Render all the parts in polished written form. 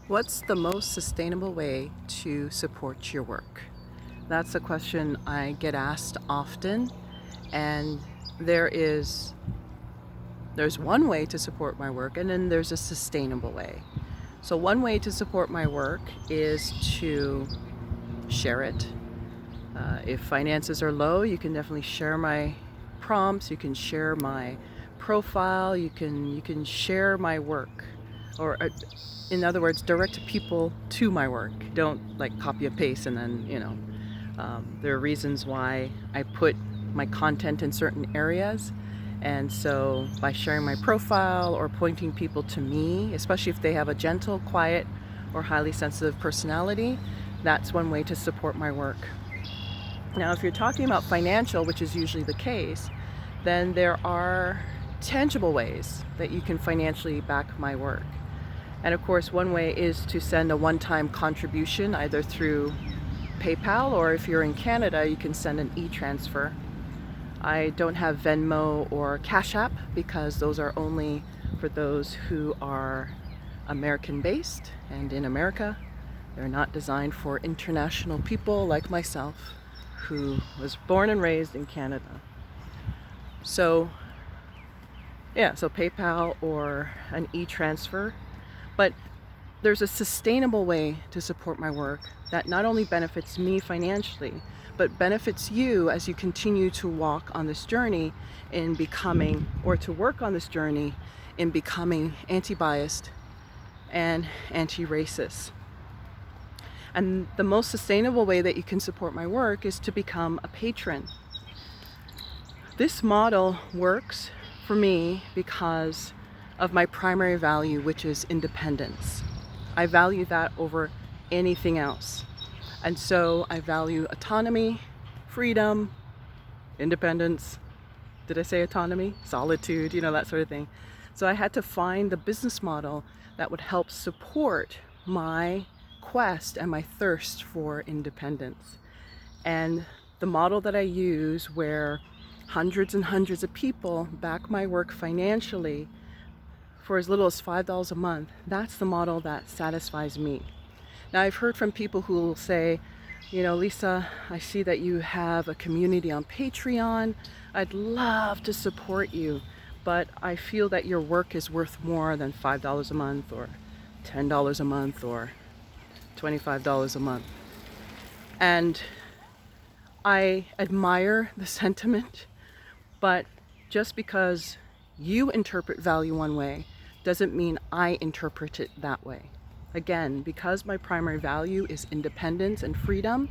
What's the most sustainable way to support your work? That's a question I get asked often, and there is there's one way to support my work, and then there's a sustainable way. So one way to support my work is to share it. If finances are low, you can definitely share my prompts, you can share my profile, you can share my work, or in other words, direct people to my work. Don't like copy and paste and then there are reasons why I put my content in certain areas. And so by sharing my profile or pointing people to me, especially if they have a gentle, quiet, or highly sensitive personality, that's one way to support my work. Now, if you're talking about financial, which is usually the case, then there are tangible ways that you can financially back my work. And of course, one way is to send a one-time contribution either through PayPal, or if you're in Canada, you can send an e-transfer. I don't have Venmo or Cash App because those are only for those who are American-based, and in America, they're not designed for international people like myself, who was born and raised in Canada. So PayPal or an e-transfer. But there's a sustainable way to support my work that not only benefits me financially, but benefits you as you continue to walk on this journey in becoming, or to work on this journey in becoming anti-biased and anti-racist. And the most sustainable way that you can support my work is to become a patron. This model works for me because of my primary value, which is independence. I value that over anything else. And so I value autonomy, freedom, independence. Did I say autonomy? Solitude, that sort of thing. So I had to find the business model that would help support my quest and my thirst for independence. And the model that I use, where hundreds and hundreds of people back my work financially for as little as $5 a month, that's the model that satisfies me. Now, I've heard from people who will say, Leesa, I see that you have a community on Patreon. I'd love to support you, but I feel that your work is worth more than $5 a month or $10 a month or $25 a month. And I admire the sentiment, but just because you interpret value one way doesn't mean I interpret it that way. Again, because my primary value is independence and freedom,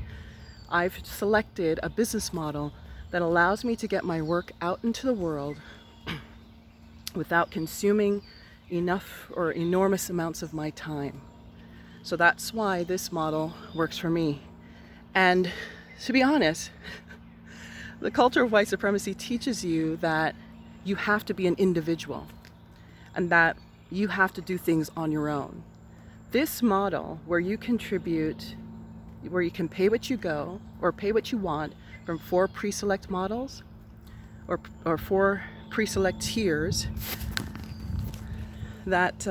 I've selected a business model that allows me to get my work out into the world without consuming enough or enormous amounts of my time. So that's why this model works for me. And to be honest, the culture of white supremacy teaches you that you have to be an individual and that you have to do things on your own. This model, where you contribute, where you can pay what you go or pay what you want from 4 pre-select models or 4 pre-select tiers, that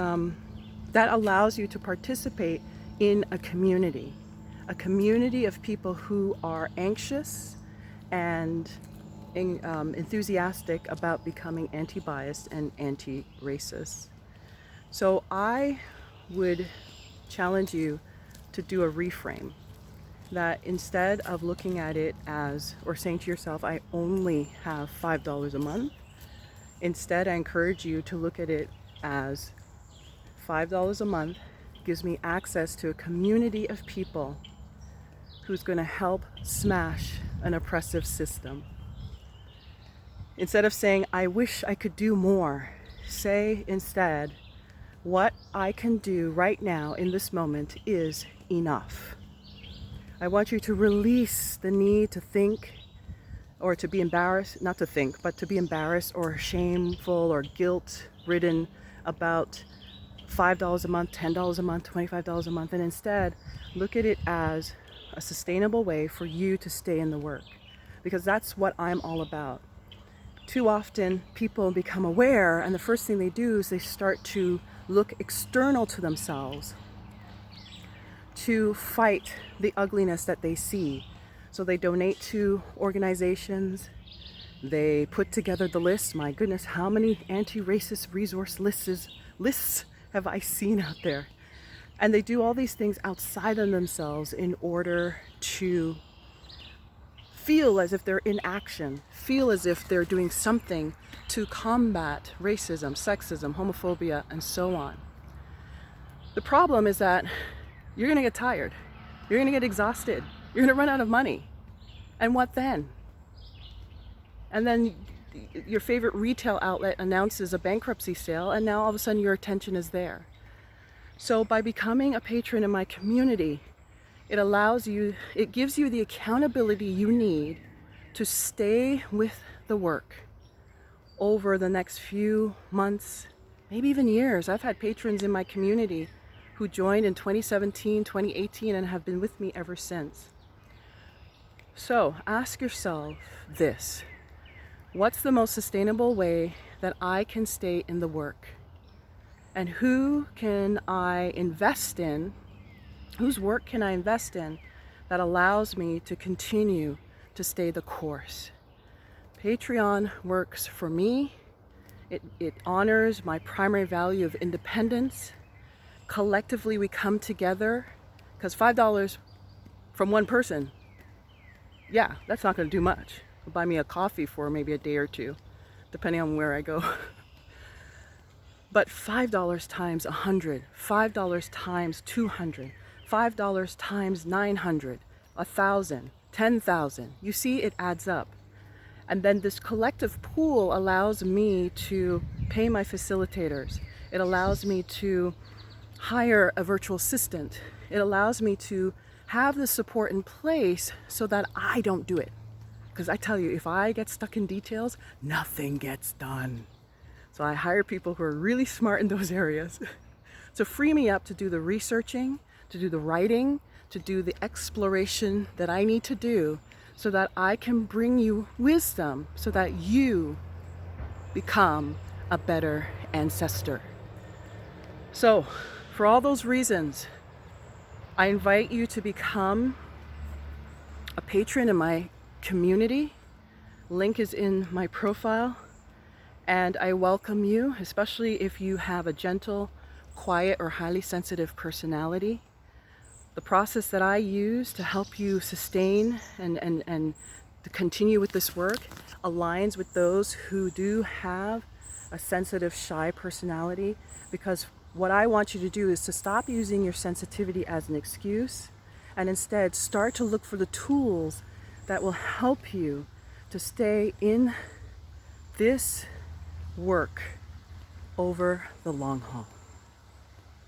allows you to participate in a community of people who are anxious and enthusiastic about becoming anti-biased and anti-racist. So I would challenge you to do a reframe, that instead of looking at it as, or saying to yourself, I only have $5 a month, instead I encourage you to look at it as $5 a month gives me access to a community of people who's going to help smash an oppressive system. Instead of saying, I wish I could do more, say instead, what I can do right now in this moment is enough. I want you to release the need to think or to be embarrassed, not to think, but to be embarrassed or shameful or guilt-ridden about $5 a month, $10 a month, $25 a month, and instead look at it as a sustainable way for you to stay in the work, because that's what I'm all about. Too often people become aware, and the first thing they do is they start to look external to themselves to fight the ugliness that they see. So they donate to organizations. They put together the lists. My goodness, how many anti-racist resource lists have I seen out there? And they do all these things outside of themselves in order to feel as if they're in action, feel as if they're doing something to combat racism, sexism, homophobia, and so on. The problem is that you're going to get tired. You're going to get exhausted. You're going to run out of money. And what then? And then your favorite retail outlet announces a bankruptcy sale, and now all of a sudden your attention is there. So by becoming a patron in my community, it gives you the accountability you need to stay with the work over the next few months, maybe even years. I've had patrons in my community who joined in 2017, 2018, and have been with me ever since. So ask yourself this: what's the most sustainable way that I can stay in the work? And who can I invest in? Whose work can I invest in that allows me to continue to stay the course? Patreon works for me. It honors my primary value of independence. Collectively, we come together, because $5 from one person, yeah, that's not going to do much. It'll buy me a coffee for maybe a day or two, depending on where I go. But $5 times 100, $5 times 200, $5 times 900, 1,000, 10,000. You see, it adds up. And then this collective pool allows me to pay my facilitators. It allows me to hire a virtual assistant. It allows me to have the support in place so that I don't do it. Because I tell you, if I get stuck in details, nothing gets done. So I hire people who are really smart in those areas to free me up to do the researching, to do the writing, to do the exploration that I need to do so that I can bring you wisdom so that you become a better ancestor. So for all those reasons, I invite you to become a patron in my community. Link is in my profile. And I welcome you, especially if you have a gentle, quiet, or highly sensitive personality. The process that I use to help you sustain and to continue with this work aligns with those who do have a sensitive, shy personality, because what I want you to do is to stop using your sensitivity as an excuse and instead start to look for the tools that will help you to stay in this work over the long haul.